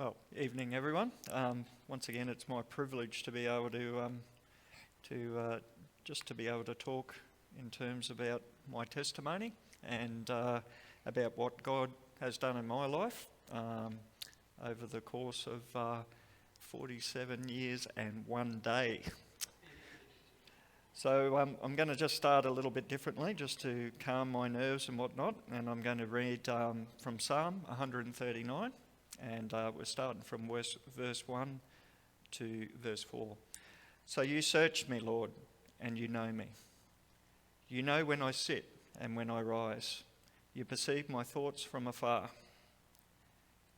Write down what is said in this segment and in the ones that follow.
Well, evening everyone. Once again, it's my privilege to be able to just to be able to talk in terms about my testimony and about what God has done in my life over the course of 47 years and 1 day. So I'm going to just start a little bit differently, just to calm my nerves and whatnot, and I'm going to read from Psalm 139. And we're starting from verse 1 to verse 4. So you search me, Lord, and you know me. You know when I sit and when I rise. You perceive my thoughts from afar.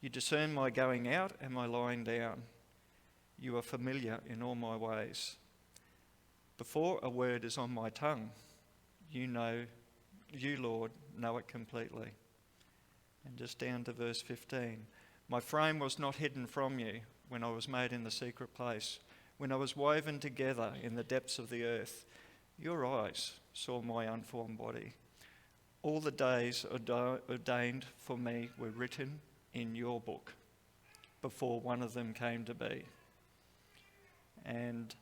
You discern my going out and my lying down. You are familiar in all my ways. Before a word is on my tongue, you, Lord, know it completely. And just down to verse 15. My frame was not hidden from you when I was made in the secret place, when I was woven together in the depths of the earth. Your eyes saw my unformed body. All the days ordained for me were written in your book before one of them came to be. And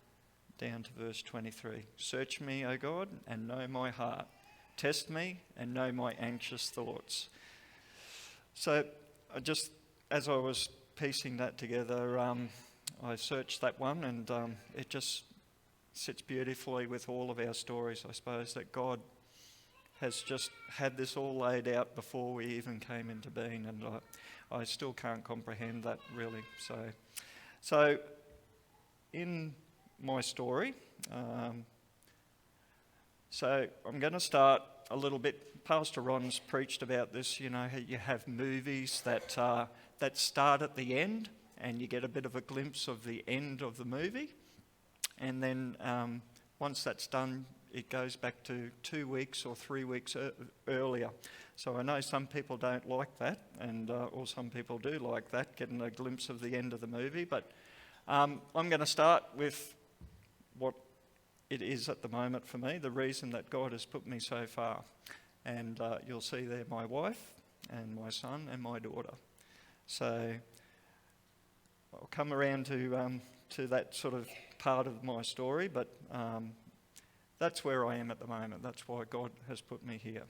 down to verse 23. Search me, O God, and know my heart. Test me and know my anxious thoughts. So as I was piecing that together, I searched that one, and it just sits beautifully with all of our stories, I suppose, that God has just had this all laid out before we even came into being, and I still can't comprehend that really. So in my story, so I'm going to start a little bit. Pastor Ron's preached about this, you have movies that start at the end and you get a bit of a glimpse of the end of the movie, and then once that's done it goes back to 2 weeks or 3 weeks earlier. So I know some people don't like that, and or some people do like that, getting a glimpse of the end of the movie, but I'm going to start with what it is at the moment for me, the reason that God has put me so far. And you'll see there my wife and my son and my daughter. So I'll come around to that sort of part of my story, but that's where I am at the moment. That's why God has put me here.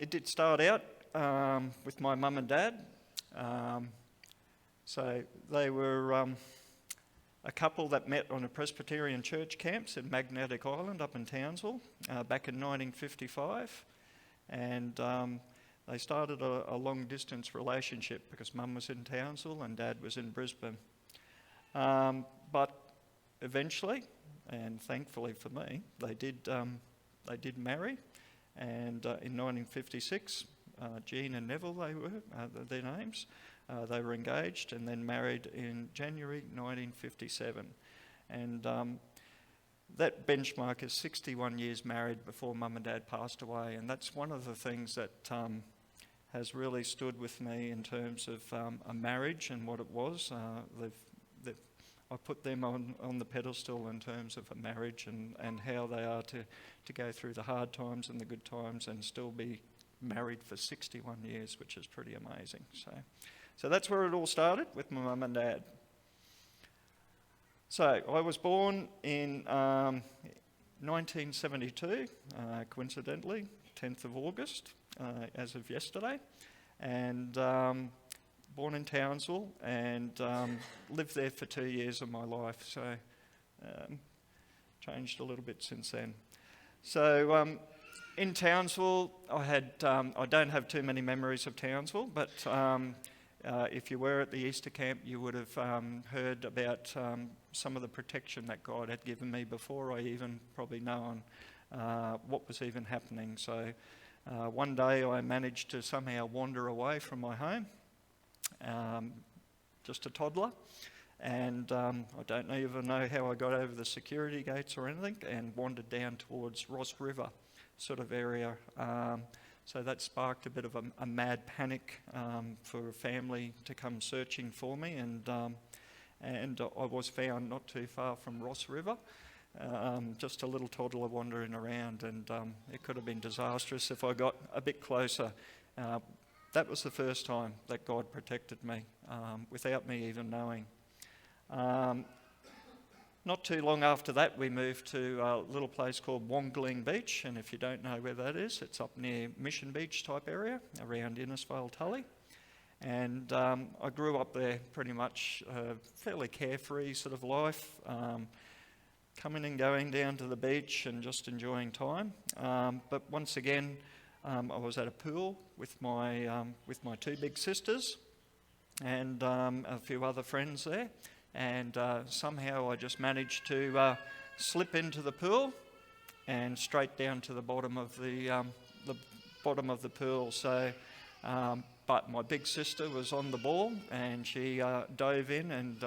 It did start out with my mum and dad. So they were a couple that met on a Presbyterian church camps in Magnetic Island up in Townsville back in 1955. And they started a long-distance relationship because Mum was in Townsville and Dad was in Brisbane. But eventually, and thankfully for me, they did marry. And in 1956, Jean and Neville, they were their names. They were engaged and then married in January 1957. And that benchmark is 61 years married before Mum and Dad passed away. And that's one of the things that has really stood with me in terms of a marriage and what it was. I put them on the pedestal in terms of a marriage and how they are to go through the hard times and the good times and still be married for 61 years, which is pretty amazing. So that's where it all started, with my mum and dad. So I was born in 1972, coincidentally, 10th of August, as of yesterday, and born in Townsville, and lived there for 2 years of my life, so changed a little bit since then. So in Townsville, I don't have too many memories of Townsville, but if you were at the Easter camp, you would have heard about some of the protection that God had given me before I even probably known what was even happening. So one day I managed to somehow wander away from my home, just a toddler, and I don't even know how I got over the security gates or anything, and wandered down towards Ross River sort of area. So that sparked a bit of a mad panic for a family to come searching for me, and I was found not too far from Ross River, just a little toddler wandering around, and it could have been disastrous if I got a bit closer. That was the first time that God protected me without me even knowing. Not too long after that, we moved to a little place called Wongling Beach, and if you don't know where that is, it's up near Mission Beach type area, around Innisfail, Tully. And I grew up there pretty much fairly carefree sort of life, coming and going down to the beach and just enjoying time. But once again, I was at a pool with my two big sisters and a few other friends there. And somehow I just managed to slip into the pool and straight down to the bottom of the pool. So, but my big sister was on the ball, and she dove in and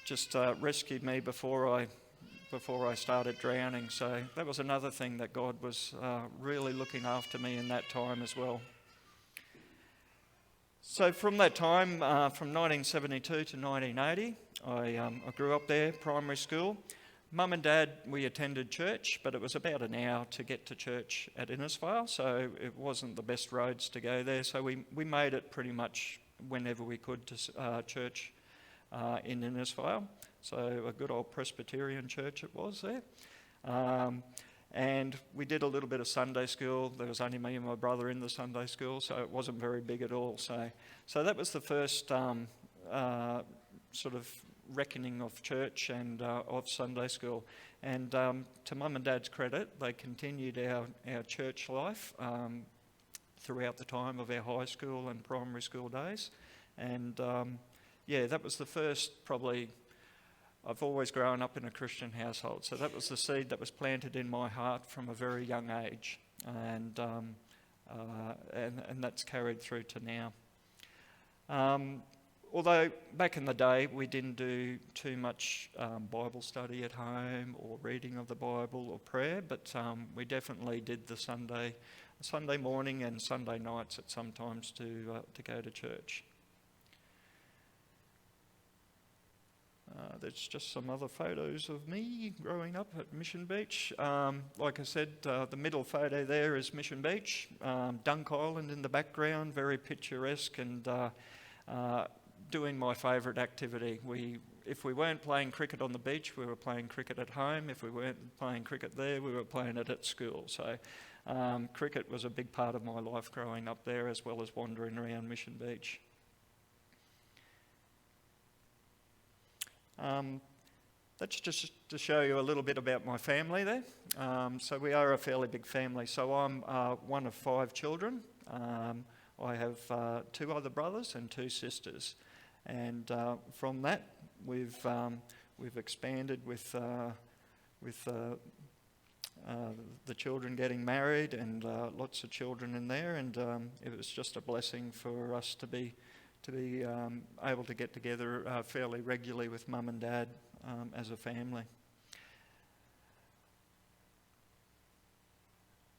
just rescued me before I started drowning. So that was another thing that God was really looking after me in that time as well. So from that time, from 1972 to 1980, I grew up there, primary school. Mum and Dad, we attended church, but it was about an hour to get to church at Innisfail, so it wasn't the best roads to go there. So we made it pretty much whenever we could to church in Innisfail. So a good old Presbyterian church it was there. And we did a little bit of Sunday school. There was only me and my brother in the Sunday school, so it wasn't very big at all. So that was the first sort of reckoning of church and of Sunday school. And to Mum and Dad's credit, they continued our church life throughout the time of our high school and primary school days. And that was the first probably. I've always grown up in a Christian household, so that was the seed that was planted in my heart from a very young age, and that's carried through to now. Although back in the day we didn't do too much Bible study at home or reading of the Bible or prayer, but we definitely did the Sunday morning and Sunday nights at sometimes to go to church. There's just some other photos of me growing up at Mission Beach. Like I said, the middle photo there is Mission Beach. Dunk Island in the background, very picturesque, and doing my favourite activity. If we weren't playing cricket on the beach, we were playing cricket at home. If we weren't playing cricket there, we were playing it at school. So cricket was a big part of my life growing up there, as well as wandering around Mission Beach. That's just to show you a little bit about my family there. So we are a fairly big family. So I'm one of 5 children. I have 2 other brothers and 2 sisters. And from that, we've expanded with the children getting married and lots of children in there. And it was just a blessing for us to be able to get together fairly regularly with Mum and Dad as a family.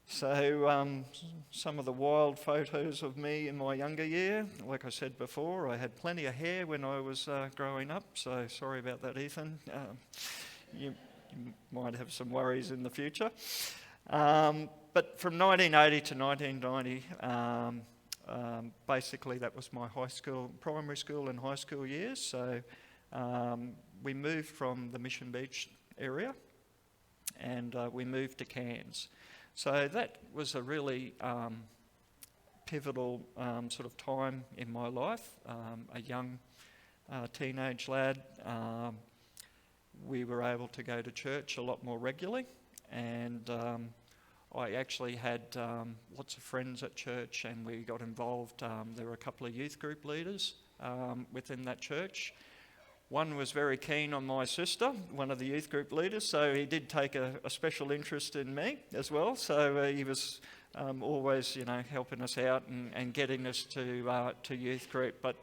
So some of the wild photos of me in my younger year. Like I said before, I had plenty of hair when I was growing up, so sorry about that, Ethan. You might have some worries in the future. But from 1980 to 1990, basically that was my primary school and high school years. So we moved from the Mission Beach area and we moved to Cairns. So that was a really pivotal sort of time in my life. A young teenage lad, we were able to go to church a lot more regularly, and I actually had lots of friends at church, and we got involved. There were a couple of youth group leaders within that church. One was very keen on my sister, one of the youth group leaders, so he did take a special interest in me as well. So he was always, helping us out and getting us to youth group. But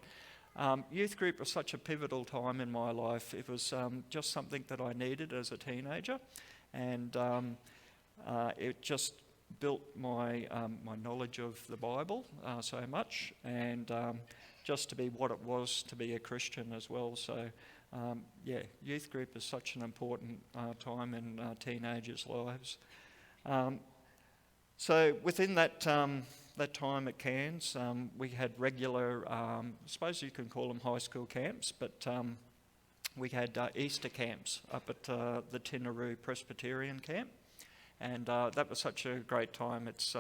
youth group was such a pivotal time in my life. It was just something that I needed as a teenager, and it just built my knowledge of the Bible so much, and just to be what it was to be a Christian as well. So youth group is such an important time in teenagers' lives. So within that time at Cairns, we had regular, I suppose you can call them high school camps, but we had Easter camps up at the Tinaroo Presbyterian camp, and that was such a great time. It's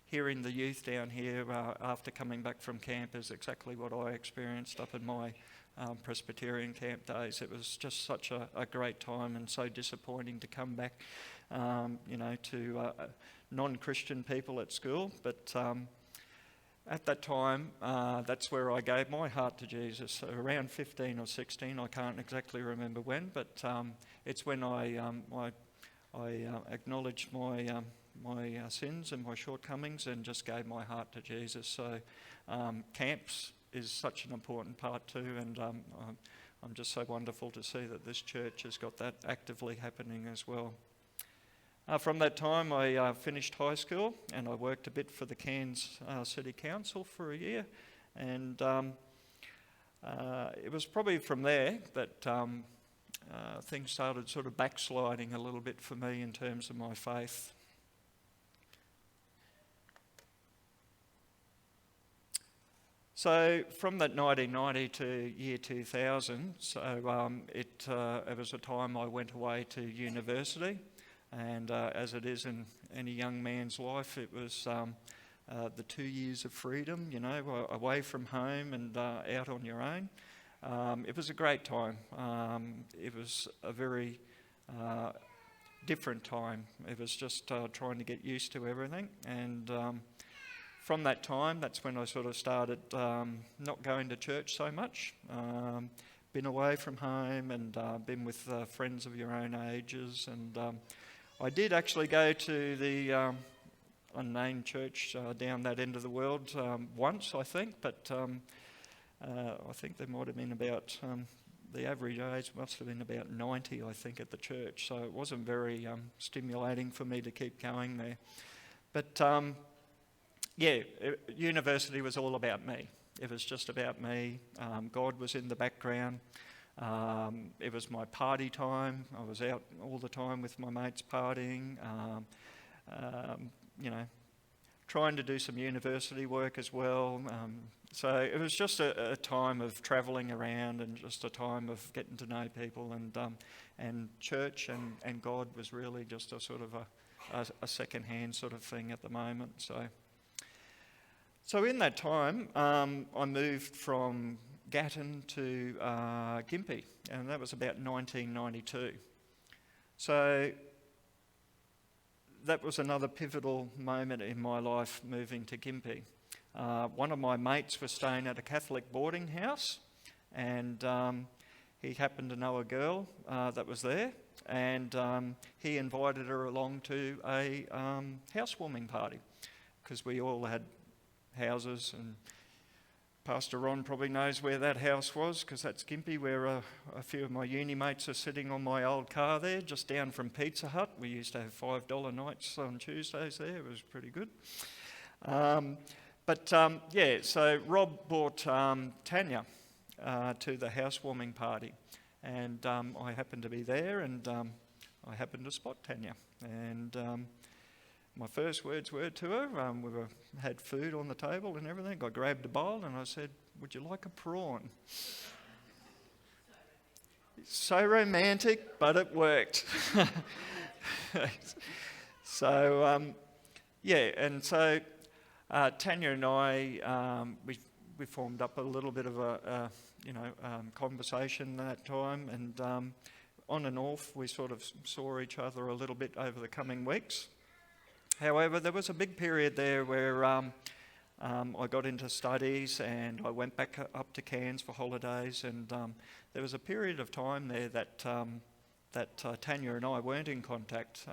hearing the youth down here after coming back from camp is exactly what I experienced up in my Presbyterian camp days. It was just such a great time, and so disappointing to come back, to non-Christian people at school. But at that time, that's where I gave my heart to Jesus. So around 15 or 16, I can't exactly remember when, but it's when I acknowledged my sins and my shortcomings and just gave my heart to Jesus. So camps is such an important part too, and I'm just so wonderful to see that this church has got that actively happening as well. From that time I finished high school and I worked a bit for the Cairns City Council for a year, and it was probably from there that things started sort of backsliding a little bit for me in terms of my faith. So from that 1990 to year 2000, it was a time I went away to university, and as it is in any young man's life, it was the 2 years of freedom, away from home and out on your own. It was a great time. It was a very different time. It was just trying to get used to everything, and from that time, that's when I sort of started not going to church so much. Been away from home and been with friends of your own ages, and I did actually go to the unnamed church down that end of the world once, I think, but I think there might have been about, the average age must have been about 90, I think, at the church, so it wasn't very stimulating for me to keep going there. But university was all about me. It was just about me. God was in the background. It was my party time. I was out all the time with my mates partying, trying to do some university work as well. So it was just a time of travelling around and just a time of getting to know people, and church and God was really just a sort of a second-hand sort of thing at the moment. So in that time, I moved from Gatton to Gympie, and that was about 1992. So that was another pivotal moment in my life, moving to Gympie. One of my mates was staying at a Catholic boarding house, and he happened to know a girl that was there, and he invited her along to a housewarming party, because we all had houses, and Pastor Ron probably knows where that house was, because that's Gympie, where a few of my uni mates are sitting on my old car there, just down from Pizza Hut. We used to have $5 nights on Tuesdays there. It was pretty good. So Rob brought Tanya to the housewarming party, and I happened to be there, and I happened to spot Tanya, and my first words were to her, we had food on the table and everything. I grabbed a bowl and I said, "Would you like a prawn?" So romantic, but it worked. So Tanya and I, we formed up a little bit of a conversation that time, and on and off we sort of saw each other a little bit over the coming weeks. However, there was a big period there where I got into studies, and I went back up to Cairns for holidays, and there was a period of time there that Tanya and I weren't in contact.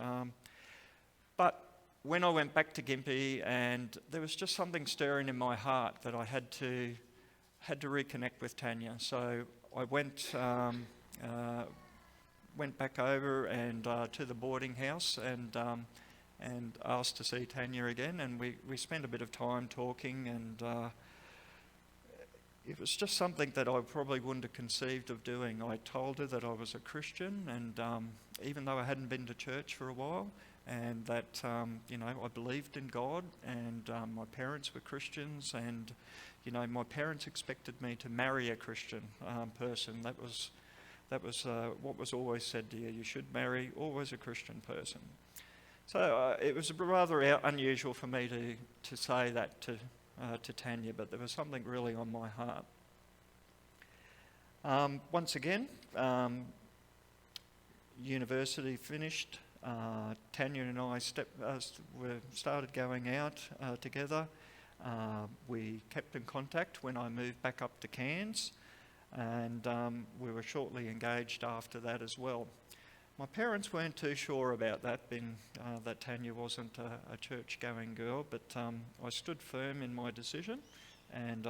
But when I went back to Gympie, and there was just something stirring in my heart that I had to reconnect with Tanya. So I went back over and to the boarding house, and asked to see Tanya again, and we spent a bit of time talking, and it was just something that I probably wouldn't have conceived of doing. I told her that I was a Christian, and even though I hadn't been to church for a while, and that I believed in God, and my parents were Christians, and my parents expected me to marry a Christian person. That was what was always said to you. You should marry always a Christian person. So it was rather unusual for me to say that to Tanya, but there was something really on my heart. Once again, university finished. Tanya and I started going out together. We kept in contact when I moved back up to Cairns, and we were shortly engaged after that as well. My parents weren't too sure about that, being that Tanya wasn't a church-going girl, but I stood firm in my decision, and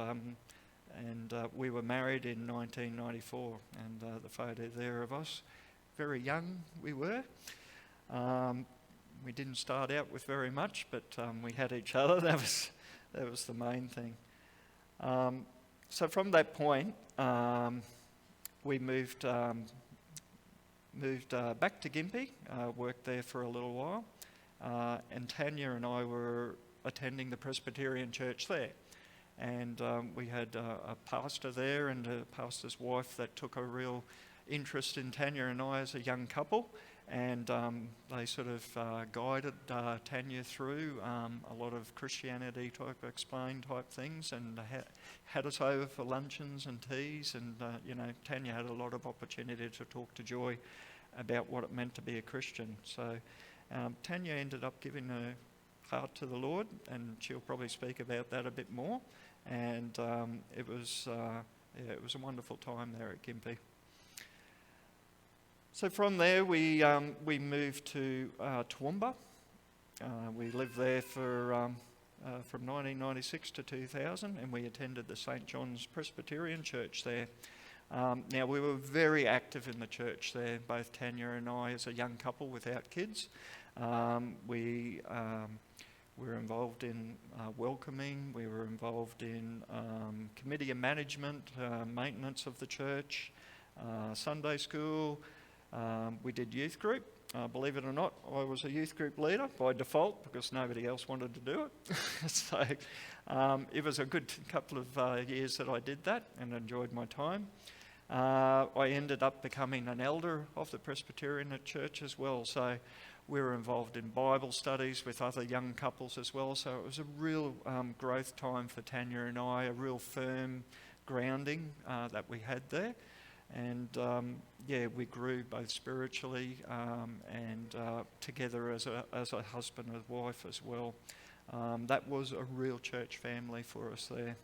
we were married in 1994, and the photo there of us, very young we were. We didn't start out with very much, but we had each other. That was the main thing. So from that point, we moved back to Gympie, worked there for a little while, and Tanya and I were attending the Presbyterian church there. And we had a pastor there and a pastor's wife that took a real interest in Tanya and I as a young couple, and they sort of guided Tanya through a lot of Christianity type explained type things, and had us over for luncheons and teas, and Tanya had a lot of opportunity to talk to Joy about what it meant to be a Christian. So Tanya ended up giving her heart to the Lord, and she'll probably speak about that a bit more. And it was a wonderful time there at Gympie. So from there we moved to Toowoomba. We lived there from 1996 to 2000, and we attended the St. John's Presbyterian Church there. Now, we were very active in the church there, both Tanya and I, as a young couple without kids. We were involved in welcoming, we were involved in committee of management, maintenance of the church, Sunday school. We did youth group. Believe it or not, I was a youth group leader by default because nobody else wanted to do it. So it was a good couple of years that I did that and enjoyed my time. I ended up becoming an elder of the Presbyterian church as well. So we were involved in Bible studies with other young couples as well. So it was a real growth time for Tanya and I, a real firm grounding that we had there. And we grew both spiritually and together as a husband and wife as well. That was a real church family for us there.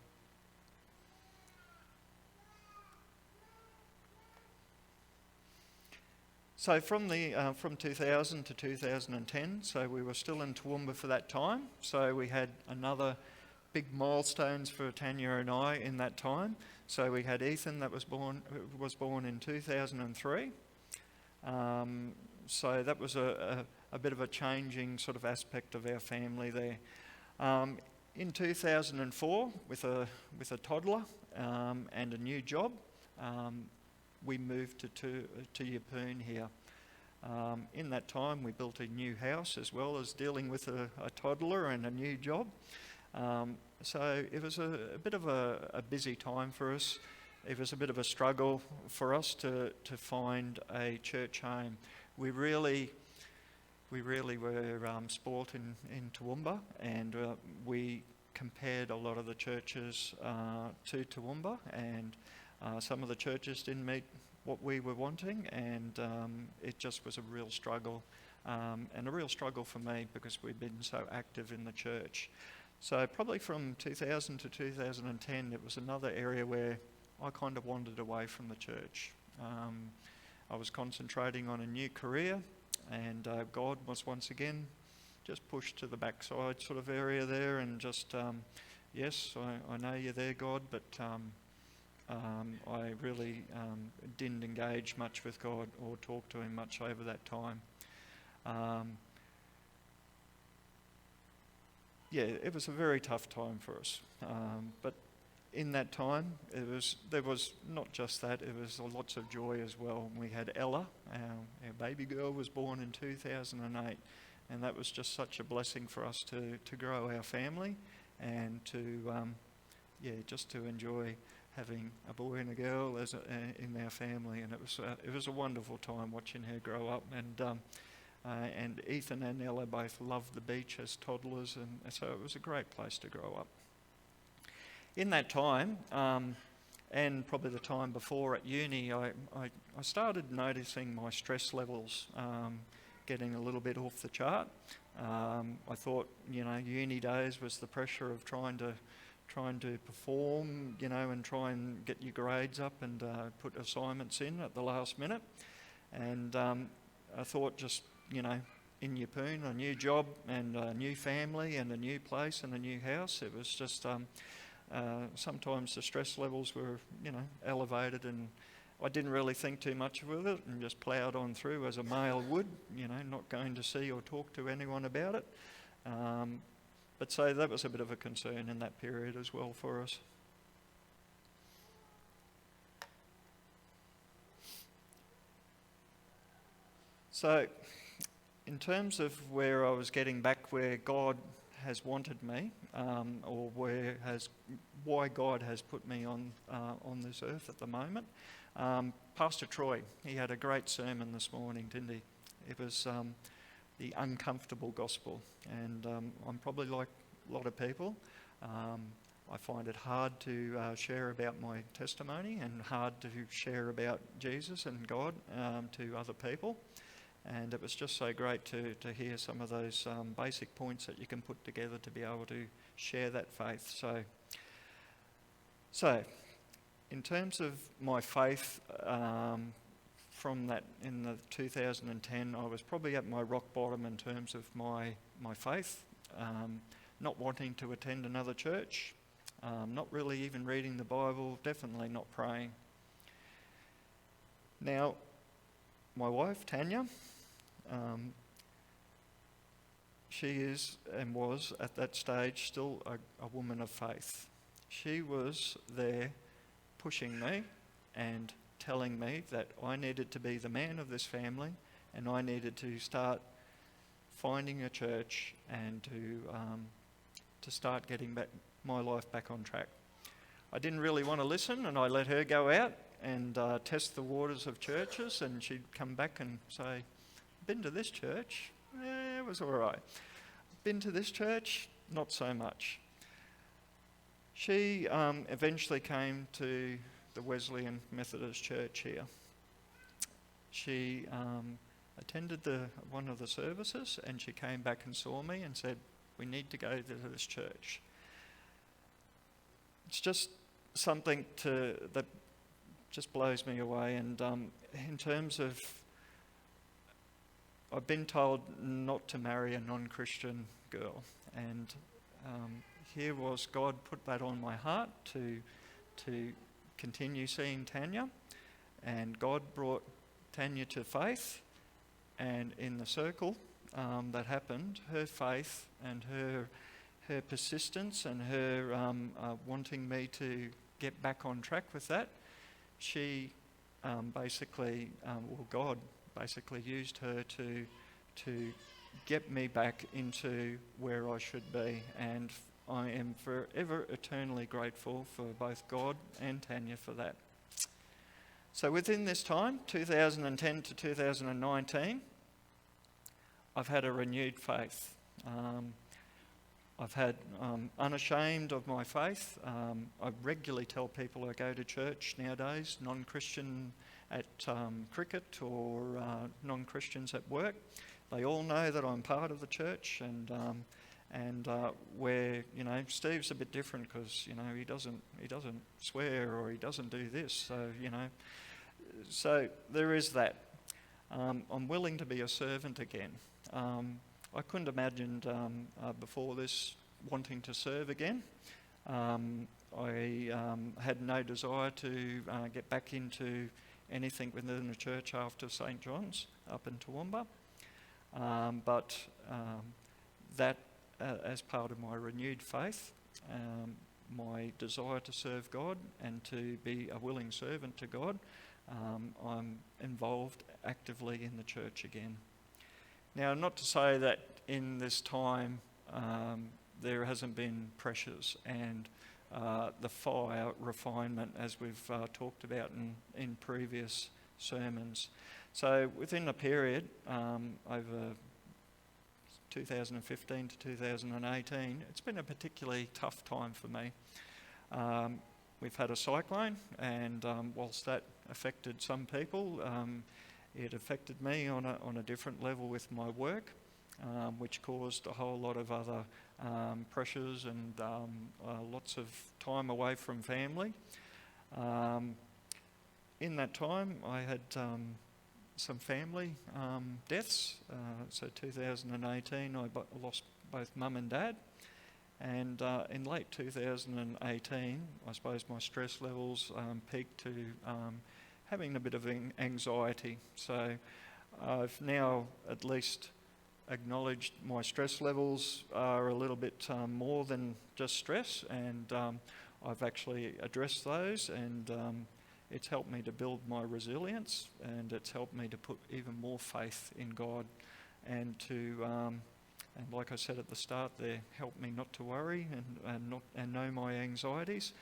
So from 2000 to 2010, so we were still in Toowoomba for that time. So we had another big milestones for Tanya and I in that time. So we had Ethan that was born in 2003. So that was a bit of a changing sort of aspect of our family there. In 2004, with a toddler and a new job, we moved to Yeppoon here. In that time, we built a new house as well as dealing with a toddler and a new job. So it was a bit of a busy time for us. It was a bit of a struggle for us to find a church home. We really were spoilt in Toowoomba, and we compared a lot of the churches to Toowoomba, and some of the churches didn't meet what we were wanting, and it just was a real struggle, and a real struggle for me because we'd been so active in the church. So probably from 2000 to 2010, it was another area where I kind of wandered away from the church. I was concentrating on a new career, and God was once again just pushed to the backside sort of area there, and just, yes, I know you're there, God, but I really didn't engage much with God or talk to him much over that time. It was a very tough time for us. But in that time, there was not just that, it was lots of joy as well. We had Ella, our baby girl was born in 2008, and that was just such a blessing for us to grow our family and to just to enjoy having a boy and a girl in our family. And it was a wonderful time watching her grow up. And Ethan and Ella both loved the beach as toddlers, and so it was a great place to grow up. In that time, and probably the time before at uni, I started noticing my stress levels getting a little bit off the chart. I thought, uni days was the pressure of trying to perform, and try and get your grades up and put assignments in at the last minute. And I thought just, in Yeppoon, a new job and a new family and a new place and a new house, it was just sometimes the stress levels were, elevated, and I didn't really think too much of it and just ploughed on through as a male would, not going to see or talk to anyone about it. But so that was a bit of a concern in that period as well for us. So in terms of where I was getting back where God has wanted me, or why God has put me on this earth at the moment, Pastor Troy, he had a great sermon this morning, didn't he? It was the uncomfortable gospel, and I'm probably like a lot of people. I find it hard to share about my testimony and hard to share about Jesus and God to other people. And it was just so great to hear some of those basic points that you can put together to be able to share that faith. So in terms of my faith, from that in the 2010, I was probably at my rock bottom in terms of my faith, not wanting to attend another church, not really even reading the Bible, definitely not praying. Now, my wife, Tanya, she is and was at that stage still a woman of faith. She was there pushing me and telling me that I needed to be the man of this family, and I needed to start finding a church and to start getting my life back on track. I didn't really want to listen, and I let her go out and test the waters of churches, and she'd come back and say, "Been to this church? It was all right. Been to this church? Not so much." She eventually came to the Wesleyan Methodist church here. She attended one of the services, and she came back and saw me and said, "We need to go to this church." It's just something that just blows me away. And in terms of, I've been told not to marry a non-Christian girl, and here was God put that on my heart to continue seeing Tanya, and God brought Tanya to faith, and in the circle that happened, her faith and her persistence and her wanting me to get back on track with that, she God basically used her to get me back into where I should be, and I am forever eternally grateful for both God and Tanya for that. So within this time, 2010 to 2019, I've had a renewed faith. I've had unashamed of my faith. I regularly tell people I go to church nowadays, non-Christian at cricket or non-Christians at work. They all know that I'm part of the church, and where Steve's a bit different because he doesn't swear or he doesn't do this. So there is that. I'm willing to be a servant again. I couldn't imagine before this wanting to serve again. I had no desire to get back into anything within the church after St. John's up in Toowoomba. But that, as part of my renewed faith, my desire to serve God and to be a willing servant to God, I'm involved actively in the church again. Now, not to say that in this time there hasn't been pressures and the fire refinement, as we've talked about in previous sermons. So within a period over 2015 to 2018, it's been a particularly tough time for me. We've had a cyclone, and whilst that affected some people, it affected me on a different level with my work, which caused a whole lot of other pressures and lots of time away from family. In that time, I had some family deaths. So 2018, I lost both mum and dad. And in late 2018, I suppose my stress levels peaked to having a bit of anxiety. So I've now at least acknowledged my stress levels are a little bit more than just stress, and I've actually addressed those, and it's helped me to build my resilience, and it's helped me to put even more faith in God, and to and like I said at the start there, help me not to worry and know my anxieties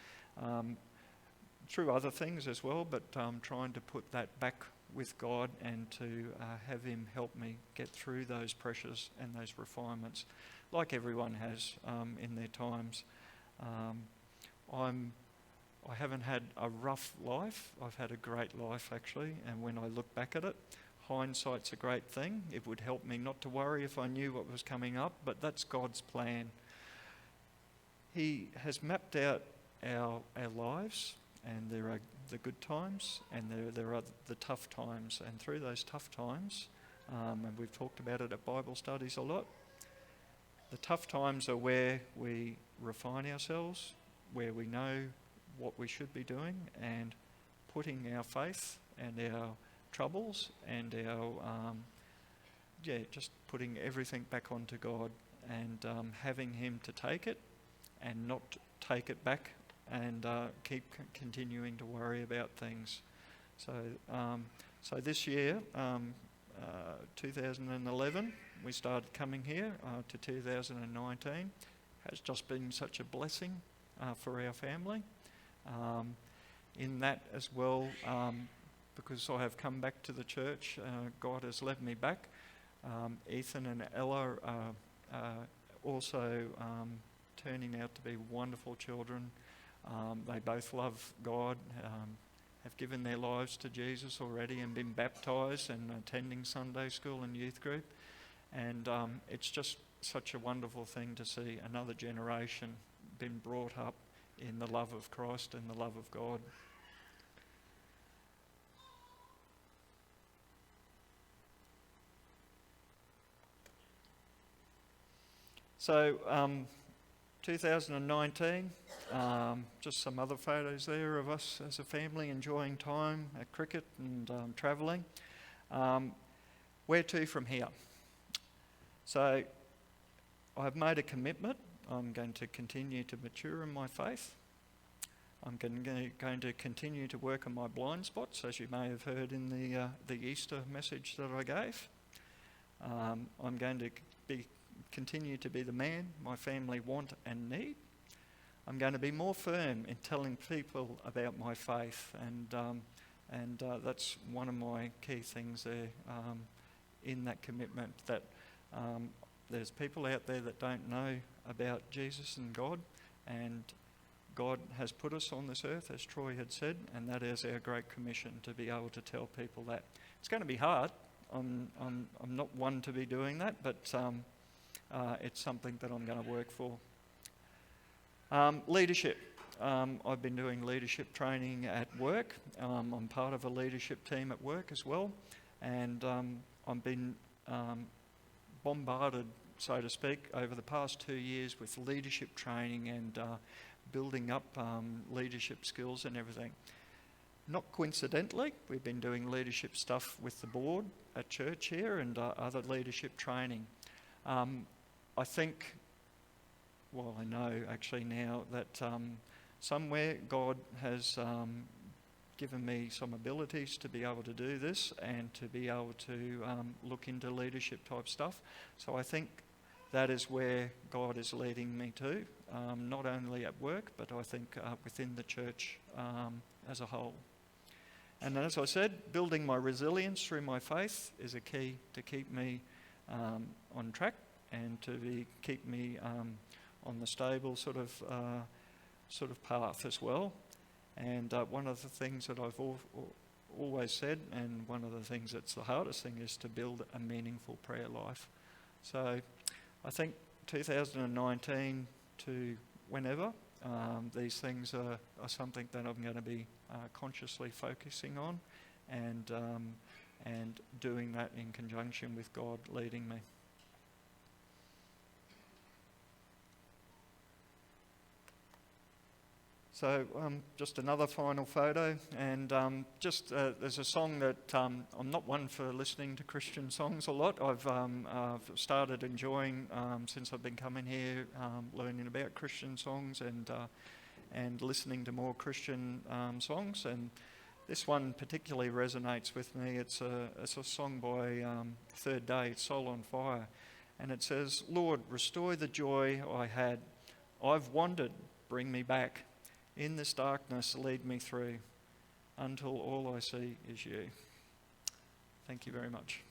through other things as well, but trying to put that back with God and to have Him help me get through those pressures and those refinements, like everyone has in their times. I haven't had a rough life. I've had a great life, actually, and when I look back at it, hindsight's a great thing. It would help me not to worry if I knew what was coming up, but that's God's plan. He has mapped out our lives, and there are the good times and there are the tough times, and through those tough times, and we've talked about it at Bible studies a lot, the tough times are where we refine ourselves, where we know what we should be doing, and putting our faith and our troubles and our just putting everything back onto God, and having Him to take it and not take it back, and keep continuing to worry about things. So this year, 2011, we started coming here to 2019. Has just been such a blessing for our family. In that as well, because I have come back to the church, God has led me back. Ethan and Ella are also turning out to be wonderful children. They both love God, have given their lives to Jesus already and been baptised and attending Sunday school and youth group. And it's just such a wonderful thing to see another generation been brought up in the love of Christ and the love of God. So 2019, just some other photos there of us as a family enjoying time at cricket and travelling. Where to from here? So I've made a commitment. I'm going to continue to mature in my faith. I'm going to continue to work on my blind spots, as you may have heard in the Easter message that I gave. I'm going to continue to be the man my family want and need. I'm going to be more firm in telling people about my faith, and that's one of my key things there in that commitment, that there's people out there that don't know about Jesus and God, and God has put us on this earth, as Troy had said, and that is our great commission, to be able to tell people that. It's going to be hard. I'm not one to be doing that, but it's something that I'm going to work for. Leadership. I've been doing leadership training at work. I'm part of a leadership team at work as well, and I've been bombarded, so to speak, over the past 2 years with leadership training and building up leadership skills and everything. Not coincidentally, we've been doing leadership stuff with the board at church here and other leadership training. I think well, I know actually now that somewhere God has given me some abilities to be able to do this and to be able to look into leadership type stuff. So I think that is where God is leading me to, not only at work, but I think within the church as a whole. And as I said, building my resilience through my faith is a key to keep me on track and to keep me on the stable sort of path as well. And one of the things that I've always said, and one of the things that's the hardest thing, is to build a meaningful prayer life. So I think 2019 to whenever, these things are something that I'm going to be consciously focusing on, and doing that in conjunction with God leading me. So just another final photo, and there's a song that I'm not one for listening to Christian songs a lot. I've started enjoying since I've been coming here, learning about Christian songs and listening to more Christian songs. And this one particularly resonates with me. It's a song by Third Day, Soul on Fire, and it says, "Lord, restore the joy I had. I've wandered, bring me back. In this darkness, lead me through, until all I see is you." Thank you very much.